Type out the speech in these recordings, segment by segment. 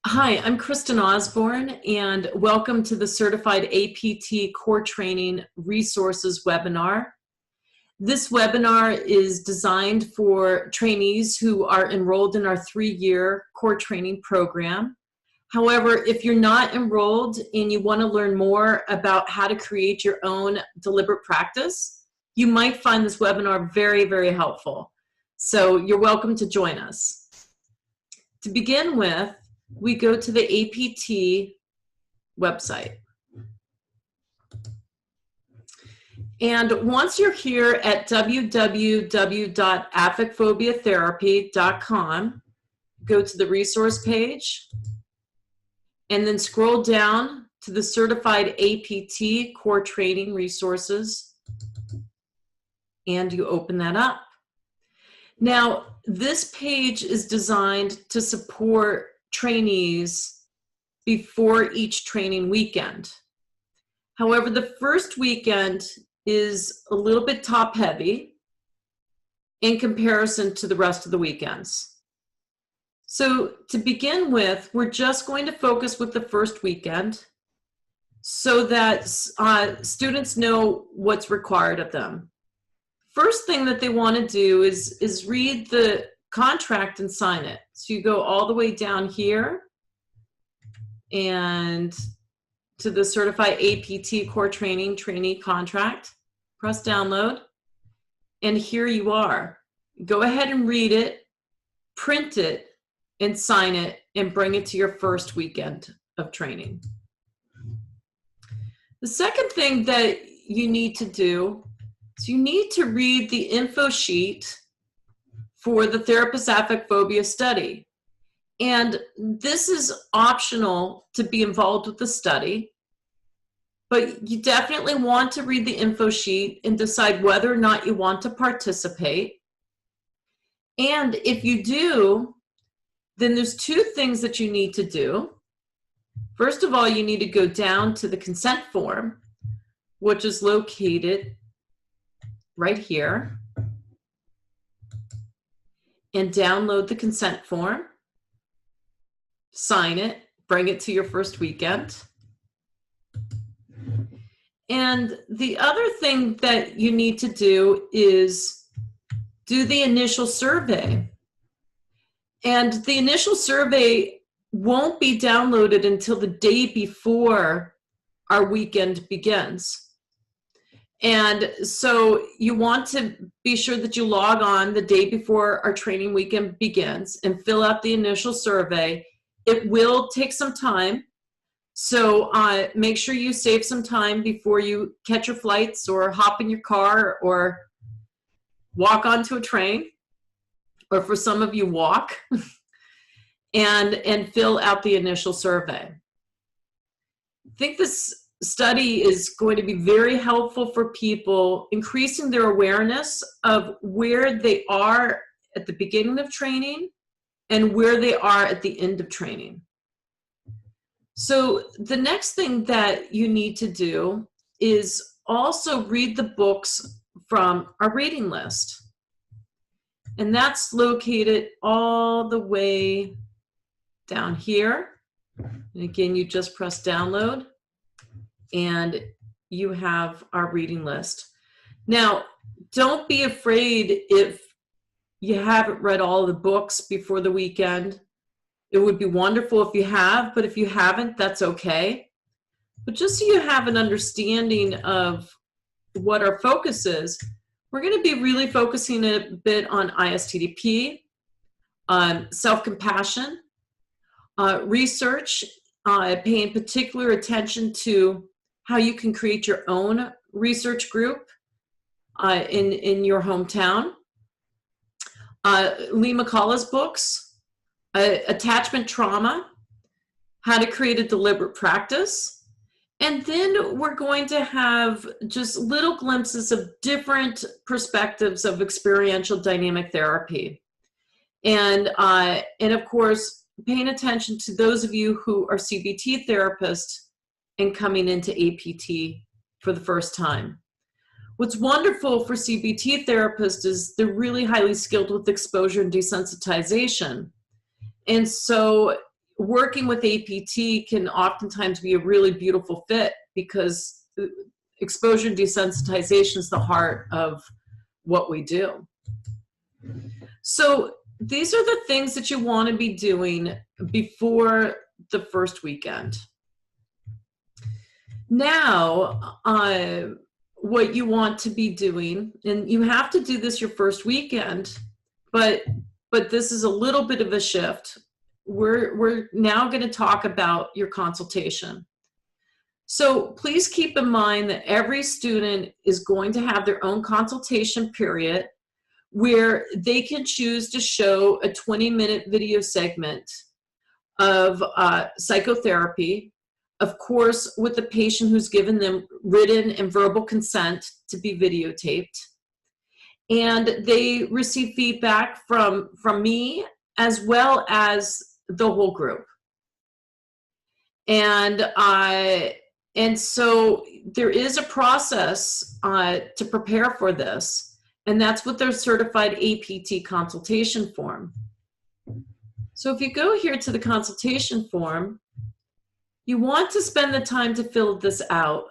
Hi, I'm Kristin Osborn, and welcome to the Certified APT Core Training Resources webinar. This webinar is designed for trainees who are enrolled in our 3-year core training program. However, if you're not enrolled and you want to learn more about how to create your own deliberate practice, you might find this webinar very, very helpful. So you're welcome to join us. To begin with, we go to the APT website. And once you're here at www.affectphobiatherapy.com, go to the resource page and then scroll down to the Certified APT Core Training Resources, and you open that up. Now, this page is designed to support trainees before each training weekend. However, the first weekend is a little bit top heavy in comparison to the rest of the weekends. So to begin with, we're just going to focus with the first weekend so that students know what's required of them. First thing that they want to do is read the contract and sign it. So you go all the way down here and to the Certified APT Core Training Trainee Contract. Press download, and here you are. Go ahead and read it, print it, and sign it, and bring it to your first weekend of training. The second thing that you need to do is you need to read the info sheet for the Therapist Affect Phobia study. And this is optional to be involved with the study, but you definitely want to read the info sheet and decide whether or not you want to participate. And if you do, then there's two things that you need to do. First of all, you need to go down to the consent form, which is located right here, and download the consent form, sign it, bring it to your first weekend. And the other thing that you need to do is do the initial survey. And the initial survey won't be downloaded until the day before our weekend begins. And so you want to be sure that you log on the day before our training weekend begins and fill out the initial survey. It will take some time, so make sure you save some time before you catch your flights or hop in your car or walk onto a train, or for some of you walk, and fill out the initial survey. I think this study is going to be very helpful for people increasing their awareness of where they are at the beginning of training and where they are at the end of training. So the next thing that you need to do is also read the books from our reading list. And that's located all the way down here. And again, you just press download, and you have our reading list. Now, don't be afraid if you haven't read all the books before the weekend. It would be wonderful if you have, but if you haven't, that's okay. But just so you have an understanding of what our focus is, we're going to be really focusing a bit on ISTDP, self-compassion, research, paying particular attention to how you can create your own research group in your hometown. Lee McCullough's books, attachment trauma, how to create a deliberate practice. And then we're going to have just little glimpses of different perspectives of experiential dynamic therapy. And of course, paying attention to those of you who are CBT therapists and coming into APT for the first time. What's wonderful for CBT therapists is they're really highly skilled with exposure and desensitization. And so working with APT can oftentimes be a really beautiful fit because exposure desensitization is the heart of what we do. So these are the things that you want to be doing before the first weekend. Now, what you want to be doing, and you have to do this your first weekend, but this is a little bit of a shift. We're now going to talk about your consultation. So please keep in mind that every student is going to have their own consultation period where they can choose to show a 20-minute video segment of psychotherapy, of course, with the patient who's given them written and verbal consent to be videotaped. And they receive feedback from me as well as the whole group. And so there is a process to prepare for this, and that's with their Certified APT Consultation Form. So if you go here to the Consultation Form, you want to spend the time to fill this out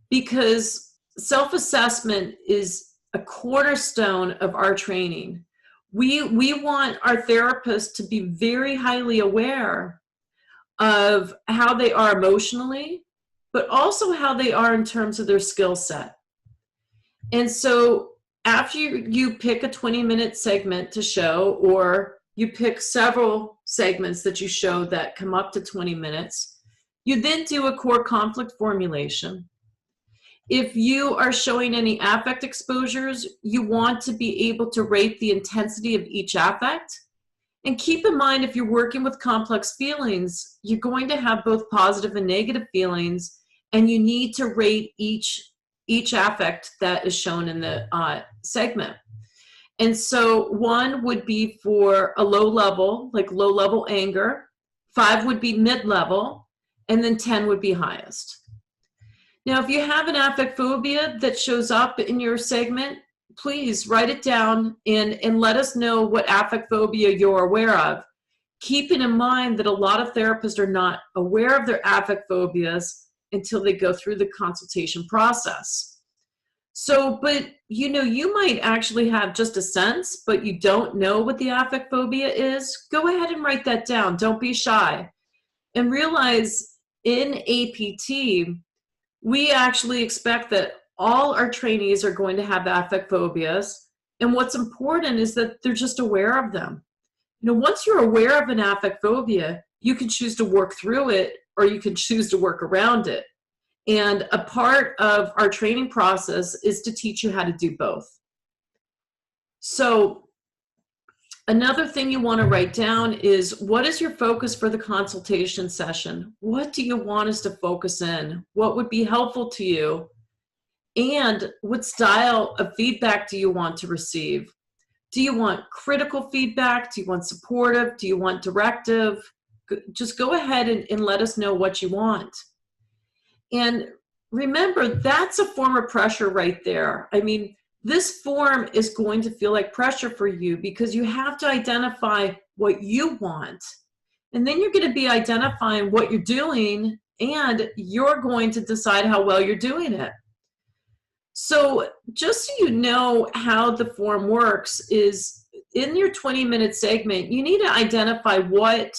because self-assessment is a cornerstone of our training. We want our therapists to be very highly aware of how they are emotionally, but also how they are in terms of their skill set. And so after you pick a 20-minute segment to show, or you pick several segments that you show that come up to 20 minutes, you then do a core conflict formulation. If you are showing any affect exposures, you want to be able to rate the intensity of each affect. And keep in mind, if you're working with complex feelings, you're going to have both positive and negative feelings, and you need to rate each affect that is shown in the segment. And so 1 would be for a low level, like low level anger, 5 would be mid-level, and then 10 would be highest. Now, if you have an affect phobia that shows up in your segment, please write it down and let us know what affect phobia you're aware of. Keeping in mind that a lot of therapists are not aware of their affect phobias until they go through the consultation process. So, but you might actually have just a sense, but you don't know what the affect phobia is. Go ahead and write that down. Don't be shy. And realize in APT, we actually expect that all our trainees are going to have affect phobias. And what's important is that they're just aware of them. Once you're aware of an affect phobia, you can choose to work through it or you can choose to work around it. And a part of our training process is to teach you how to do both. So another thing you want to write down is, what is your focus for the consultation session? What do you want us to focus in? What would be helpful to you? And what style of feedback do you want to receive? Do you want critical feedback? Do you want supportive? Do you want directive? Just go ahead and let us know what you want. And remember, that's a form of pressure right there. I mean, this form is going to feel like pressure for you because you have to identify what you want. And then you're going to be identifying what you're doing, and you're going to decide how well you're doing it. So just so you know how the form works is, in your 20-minute segment, you need to identify what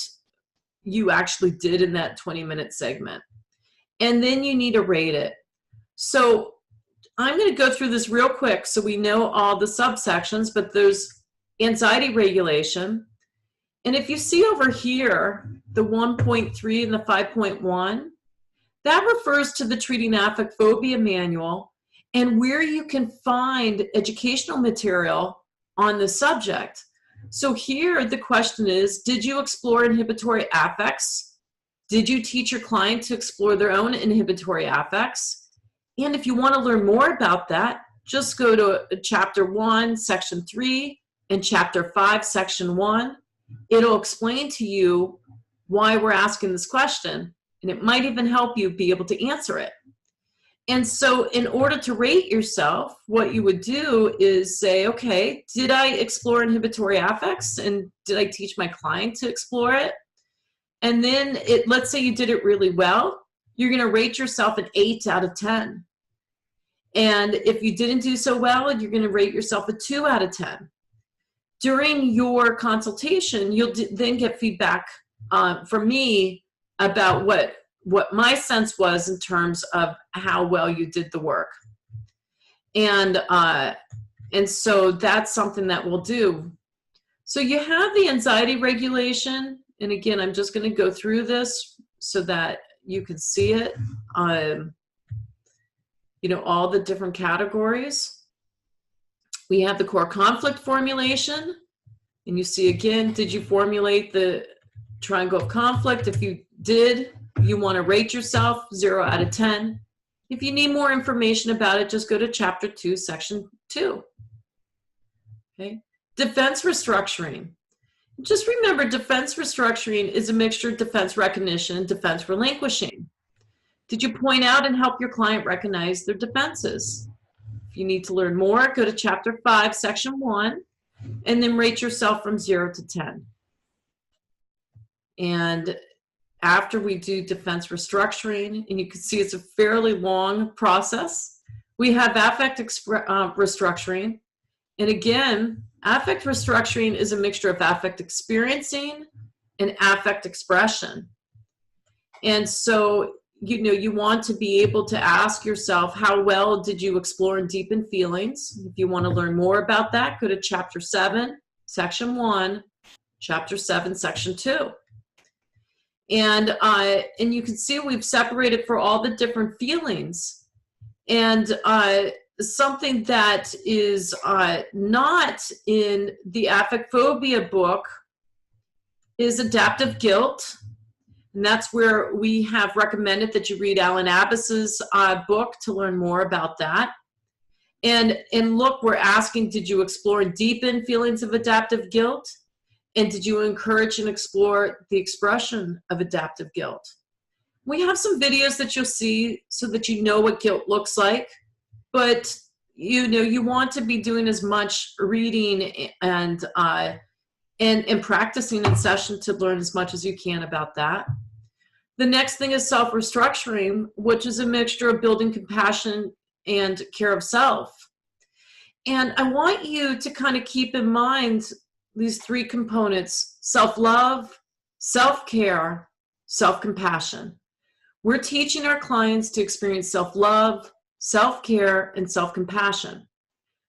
you actually did in that 20-minute segment. And then you need to rate it. So I'm going to go through this real quick so we know all the subsections, but there's anxiety regulation. And if you see over here, the 1.3 and the 5.1, that refers to the Treating Affect Phobia Manual and where you can find educational material on the subject. So here the question is, did you explore inhibitory affects? Did you teach your client to explore their own inhibitory affects? And if you want to learn more about that, just go to Chapter 1, Section 3, and Chapter 5, Section 1. It'll explain to you why we're asking this question, and it might even help you be able to answer it. And so in order to rate yourself, what you would do is say, okay, did I explore inhibitory affects, and did I teach my client to explore it? And then let's say you did it really well, you're going to rate yourself an 8 out of 10. And if you didn't do so well, you're going to rate yourself a 2 out of 10. During your consultation, you'll then get feedback from me about what my sense was in terms of how well you did the work. And so that's something that we'll do. So you have the anxiety regulation. And again, I'm just going to go through this so that you can see it. You know, all the different categories. We have the core conflict formulation. And you see again, did you formulate the triangle of conflict? If you did, you want to rate yourself 0 out of 10. If you need more information about it, just go to chapter 2, section 2. Okay. Defense restructuring. Just remember, defense restructuring is a mixture of defense recognition and defense relinquishing. Did you point out and help your client recognize their defenses? If you need to learn more, go to chapter 5, section 1, and then rate yourself from 0 to 10. And after we do defense restructuring, and you can see it's a fairly long process, we have affect restructuring. And again, affect restructuring is a mixture of affect experiencing and affect expression. And so, you know, you want to be able to ask yourself, how well did you explore and deepen feelings? If you want to learn more about that, go to chapter 7, section 1, chapter 7, section 2. And you can see we've separated for all the different feelings. And something that is not in the affect phobia book is adaptive guilt. And that's where we have recommended that you read Alan Abbas's book to learn more about that. And look, we're asking, did you explore and deepen feelings of adaptive guilt? And did you encourage and explore the expression of adaptive guilt? We have some videos that you'll see so that you know what guilt looks like. But you know, you want to be doing as much reading and practicing in session to learn as much as you can about that. The next thing is self-restructuring, which is a mixture of building compassion and care of self. And I want you to kind of keep in mind these 3 components: self-love, self-care, self-compassion. We're teaching our clients to experience self-love, self-care, and self-compassion.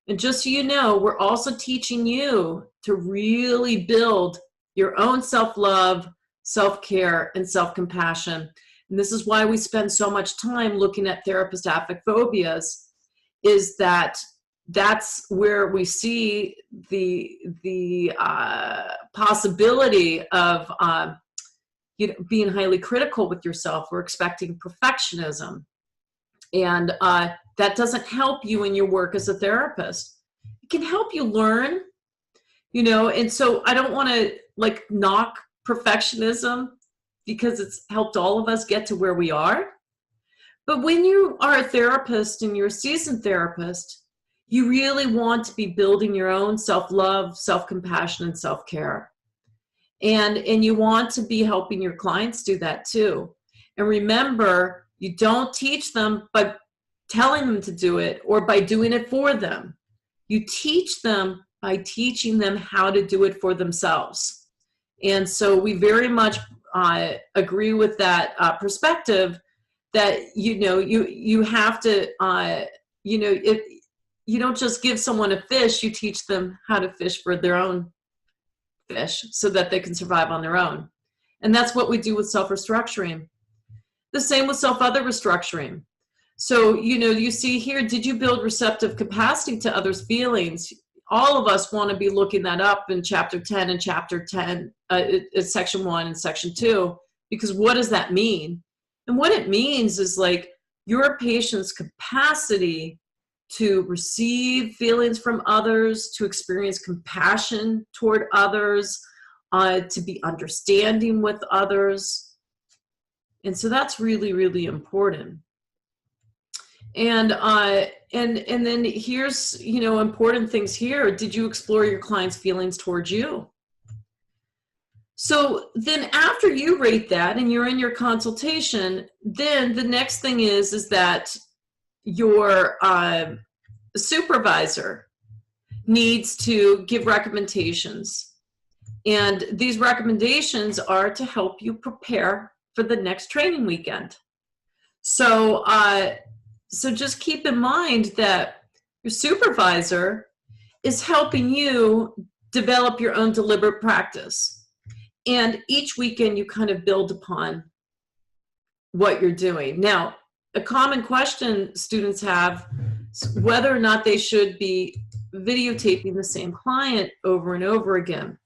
And just so you know, we're also teaching you to really build your own self-love, self-care, and self-compassion. And this is why we spend so much time looking at therapist affect phobias, is that that's where we see the possibility of you know, being highly critical with yourself. We're expecting perfectionism. And that doesn't help you in your work as a therapist. It can help you learn, you know, and so I don't want to like knock perfectionism because it's helped all of us get to where we are. But when you are a therapist and you're a seasoned therapist, you really want to be building your own self-love, self-compassion, and self-care. And you want to be helping your clients do that too. And remember, you don't teach them by telling them to do it or by doing it for them. You teach them by teaching them how to do it for themselves. And so we very much agree with that perspective that, you know, you have to, you know, if you don't just give someone a fish, you teach them how to fish for their own fish so that they can survive on their own. And that's what we do with self-restructuring. The same with self-other restructuring. So, you know, you see here, did you build receptive capacity to others' feelings? All of us want to be looking that up in chapter 10 and chapter 10, it's section 1 and section 2, because what does that mean? And what it means is like your patient's capacity to receive feelings from others, to experience compassion toward others, to be understanding with others. And so that's really, really important. And then here's, you know, important things here. Did you explore your client's feelings towards you? So then after you rate that and you're in your consultation, then the next thing is that your supervisor needs to give recommendations. And these recommendations are to help you prepare for the next training weekend. So, so just keep in mind that your supervisor is helping you develop your own deliberate practice. And each weekend you kind of build upon what you're doing. Now, a common question students have is whether or not they should be videotaping the same client over and over again.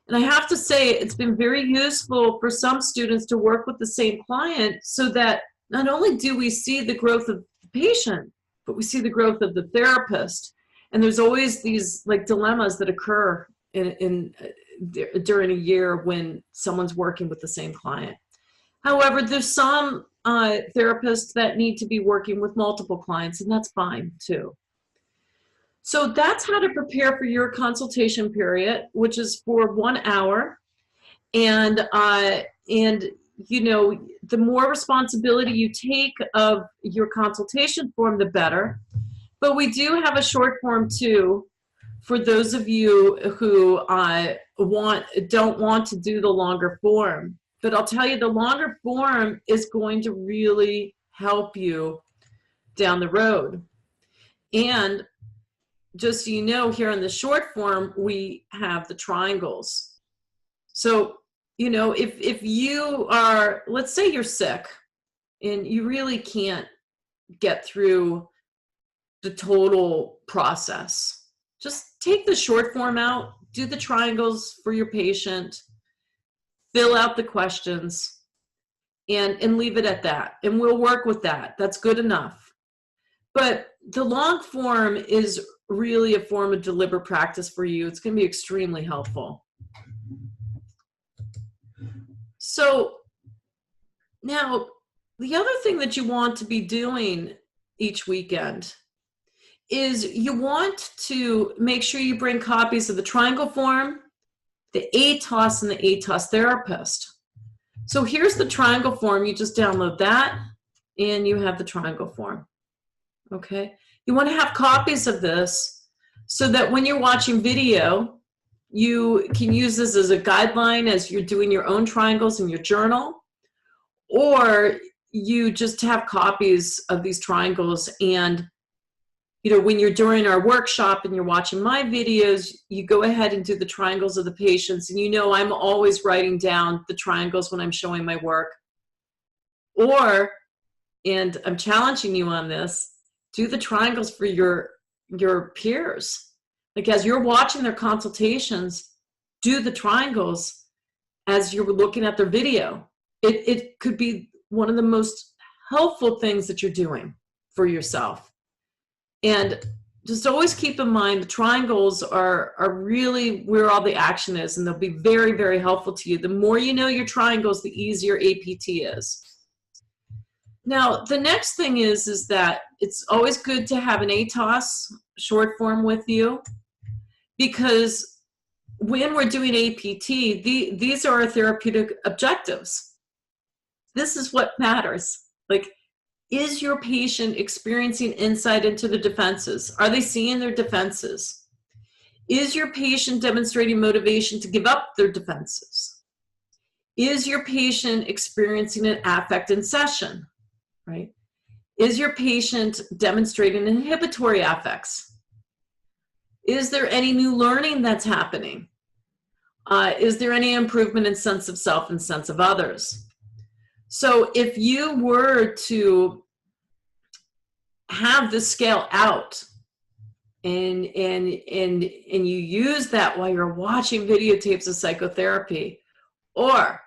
And I have to say, it's been very useful for some students to work with the same client so that not only do we see the growth of the patient, but we see the growth of the therapist. And there's always these like dilemmas that occur during a year when someone's working with the same client. However, there's some therapists that need to be working with multiple clients, and that's fine too. So that's how to prepare for your consultation period, which is for 1 hour. And you know, the more responsibility you take of your consultation form, the better. But we do have a short form too, for those of you who don't want to do the longer form. But I'll tell you, the longer form is going to really help you down the road. And just so you know, here in the short form, we have the triangles. So, you know, if you are, let's say you're sick and you really can't get through the total process, just take the short form out, do the triangles for your patient, fill out the questions, and leave it at that. And we'll work with that. That's good enough. But the long form is really a form of deliberate practice for you. It's going to be extremely helpful. So now, the other thing that you want to be doing each weekend is you want to make sure you bring copies of the triangle form, the ATOS, and the ATOS therapist. So here's the triangle form. You just download that, and you have the triangle form. Okay? You want to have copies of this so that when you're watching video, you can use this as a guideline as you're doing your own triangles in your journal, or you just have copies of these triangles. And you know, when you're doing our workshop and you're watching my videos, you go ahead and do the triangles of the patients. And you know, I'm always writing down the triangles when I'm showing my work. Or, and I'm challenging you on this, do the triangles for your peers. Like as you're watching their consultations, do the triangles as you're looking at their video. It could be one of the most helpful things that you're doing for yourself. And just always keep in mind the triangles are really where all the action is, and they'll be very, very helpful to you. The more you know your triangles, the easier APT is. Now, the next thing is that it's always good to have an ATOS short form with you, because when we're doing APT, these are our therapeutic objectives. This is what matters. Like, is your patient experiencing insight into the defenses? Are they seeing their defenses? Is your patient demonstrating motivation to give up their defenses? Is your patient experiencing an affect in session? Right? Is your patient demonstrating inhibitory affects? Is there any new learning that's happening? Is there any improvement in sense of self and sense of others? So if you were to have this scale out and you use that while you're watching videotapes of psychotherapy, or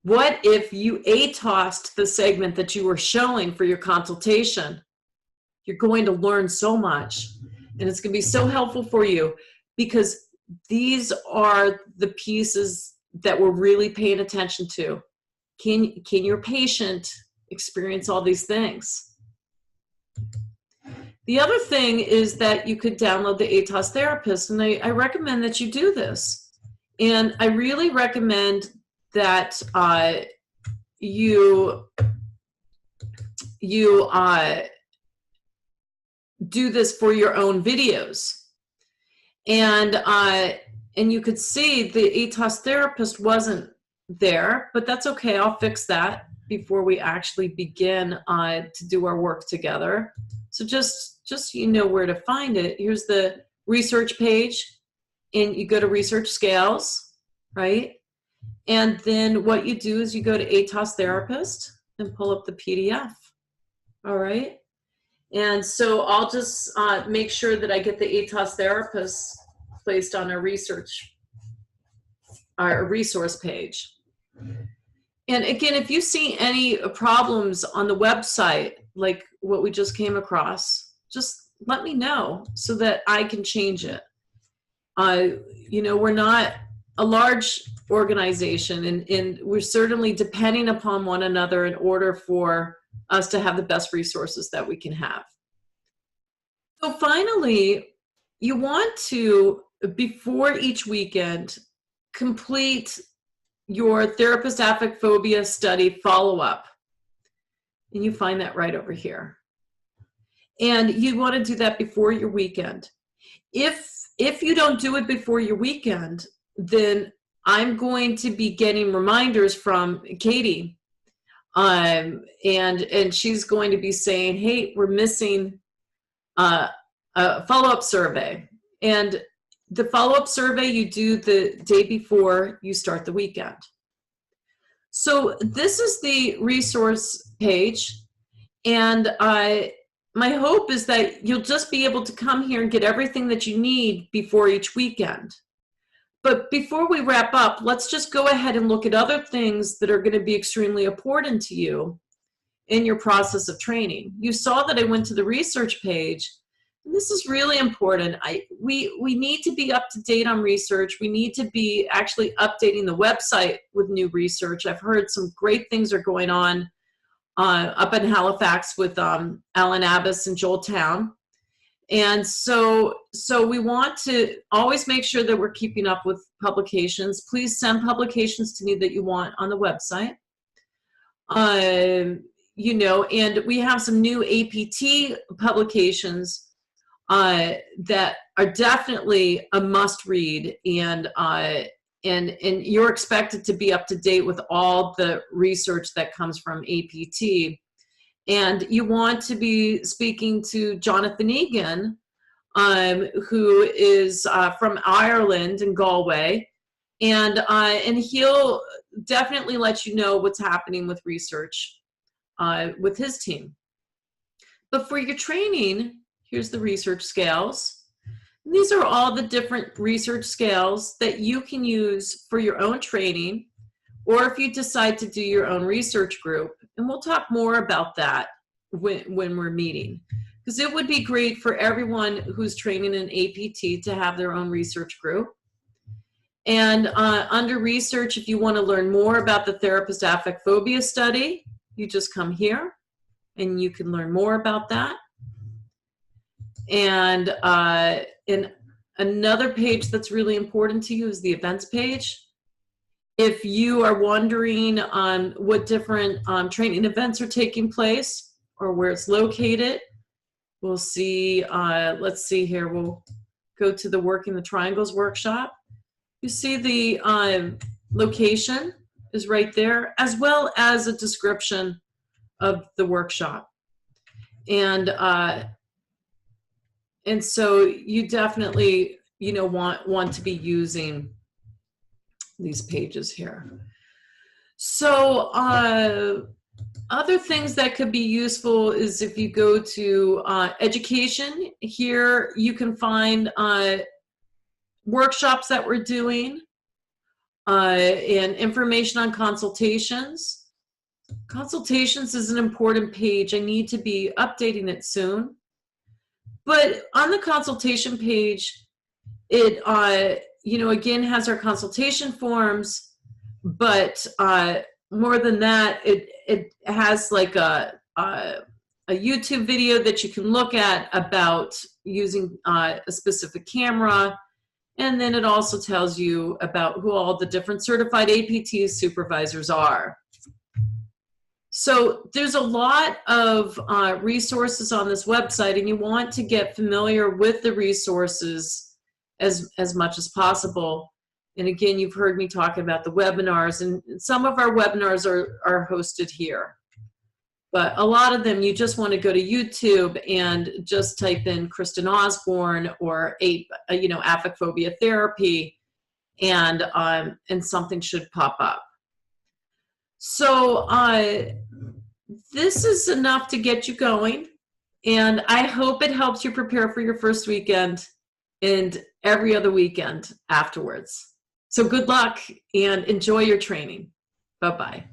what if you ATOSed the segment that you were showing for your consultation? You're going to learn so much, and it's going to be so helpful for you, because these are the pieces that we're really paying attention to. Can your patient experience all these things? The other thing is that you could download the ATOS therapist, and I recommend that you do this. And I really recommend that you do this for your own videos. And you could see the ATOS therapist wasn't there, but that's okay. I'll fix that before we actually begin to do our work together. So just so you know where to find it, here's the research page, and you go to research scales, right? And then what you do is you go to ATOS therapist and pull up the PDF, all right? And so I'll just make sure that I get the ATOS therapist placed on our resource page. And again, if you see any problems on the website, like what we just came across, just let me know so that I can change it. You know, we're not a large organization, and we're certainly depending upon one another in order for us to have the best resources that we can have. So finally, you want to, before each weekend, complete your therapist affect phobia study follow-up. And you find that right over here. And you want to do that before your weekend. If you don't do it before your weekend, then I'm going to be getting reminders from Katie. And she's going to be saying, hey, we're missing a follow-up survey. And the follow-up survey you do the day before you start the weekend. So this is the resource page, and my hope is that you'll just be able to come here and get everything that you need before each weekend. But before we wrap up, let's just go ahead and look at other things that are going to be extremely important to you in your process of training. You saw that I went to the research page. This is really important. We need to be up to date on research. We need to be actually updating the website with new research. I've heard some great things are going on up in Halifax with Alan Abbas and Joel Town. And so we want to always make sure that we're keeping up with publications. Please send publications to me that you want on the website. You know, and we have some new APT publications that are definitely a must read, and you're expected to be up to date with all the research that comes from APT. And you want to be speaking to Jonathan Egan, who is from Ireland and Galway, and he'll definitely let you know what's happening with research with his team. But for your training, here's the research scales. And these are all the different research scales that you can use for your own training, or if you decide to do your own research group. And we'll talk more about that when we're meeting, because it would be great for everyone who's training in APT to have their own research group. And under research, if you want to learn more about the therapist affect phobia study, you just come here and you can learn more about that. And in another page that's really important to you is the events page. If you are wondering on what different training events are taking place or where it's located, we'll see, let's see here, we'll go to the Working the Triangles workshop. You see the location is right there, as well as a description of the workshop. And so you definitely, you know, want to be using these pages here. So other things that could be useful is if you go to education, here you can find workshops that we're doing and information on consultations. Consultations is an important page. I need to be updating it soon. But on the consultation page, it, you know, again, has our consultation forms, but more than that, it has like a YouTube video that you can look at about using a specific camera And then it also tells you about who all the different certified APT supervisors are. So there's a lot of resources on this website, and you want to get familiar with the resources as much as possible. And again, you've heard me talking about the webinars, and some of our webinars are hosted here. But a lot of them, you just want to go to YouTube and just type in Kristin Osborn or affect phobia therapy, and something should pop up. So this is enough to get you going, and I hope it helps you prepare for your first weekend and every other weekend afterwards. So good luck and enjoy your training. Bye-bye.